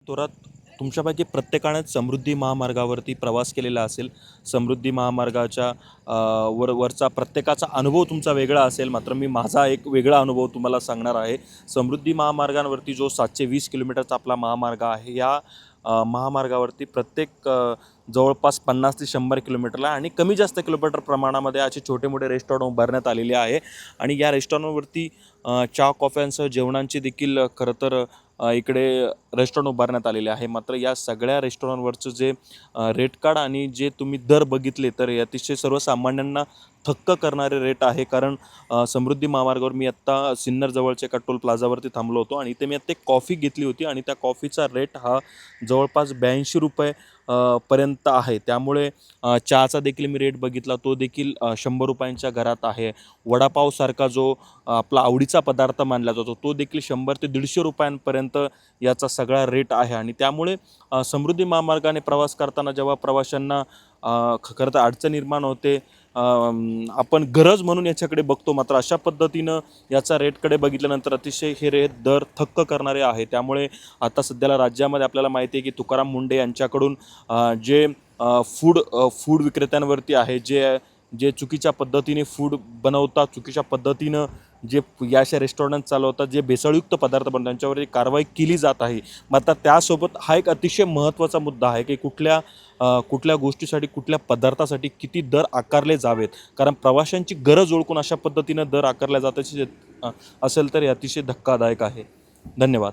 थोरात, तुमच्यापैकी प्रत्येकानेच समृद्धी महामार्गावरती प्रवास केलेला असेल. समृद्धी महामार्गाच्या वरचा प्रत्येकाचा अनुभव तुमचा वेगळा असेल. मात्र मी माझा एक वेगळा अनुभव तुम्हाला सांगणार आहे. समृद्धी महामार्गावरती जो 720 किलोमीटरचा आपला महामार्ग आहे, या महामार्गावरती प्रत्येक जवळपास 50 ते 100 किलोमीटरला आणि कमी जास्त किलोमीटर प्रमाणामध्ये असे छोटे मोठे रेस्टॉरंट उभारण्यात आलेले आहे. आणि या रेस्टॉरंटवरती चहा कॉफ्यांसह जेवणांची देखील खरं तर इकडे रेस्टॉरंट उभारण्यात आलेले आहे. मात्र या सगळ्या रेस्टॉरंटवरचं जे रेट कार्ड आणि जे तुम्ही दर बघितले तर हे अतिशय सर्वसामान्यांना थक्क करणारे रेट आहे. कारण समृद्धी महामार्गावर मी आत्ता सिन्नर जवळच्या एका टोल प्लाझावरती थांबलो होतो आणि इथे मी आत्ता एक कॉफी घेतली होती आणि त्या कॉफीचा रेट हा जवळपास 82 रुपये पर्यंत आहे. त्यामुळे चहाचा देखील मी रेट बघितला, तो देखील 100 रुपयांच्या घरात आहे. वडापावसारखा जो आपला आवडीचा पदार्थ मानला जातो तो देखील 100 ते 150 रुपयांपर्यंत याचा सगळा रेट आहे. आणि त्यामुळे समृद्धी महामार्गाने प्रवास करताना जेव्हा प्रवाशांना खरं तर अडचण निर्माण होते, आपण गरज म्हणून याच्याकडे बघतो. मात्र अशा पद्धतीनं याचा रेटकडे बघितल्यानंतर अतिशय हे रेट दर थक्क करणारे आहे. त्यामुळे आता सध्याला राज्यामध्ये आपल्याला माहिती आहे की तुकाराम मुंढे यांच्याकडून जे फूड विक्रेत्यांवरती आहे, जे चुकीच्या पद्धतीने फूड बनवतात, चुकीच्या पद्धतीनं जे या अशा रेस्टॉरंट चालवतात, जे भेसळयुक्त पदार्थ बनतात, त्यांच्यावरती कारवाई केली जात आहे. मात्र त्यासोबत हा एक अतिशय महत्त्वाचा मुद्दा आहे की कुठल्या गोष्टीसाठी, कुठल्या पदार्थासाठी किती दर आकारले जावेत. कारण प्रवाशांची गरज ओळखून अशा पद्धतीनं दर आकारल्या जात असेल तर हे अतिशय धक्कादायक आहे. धन्यवाद.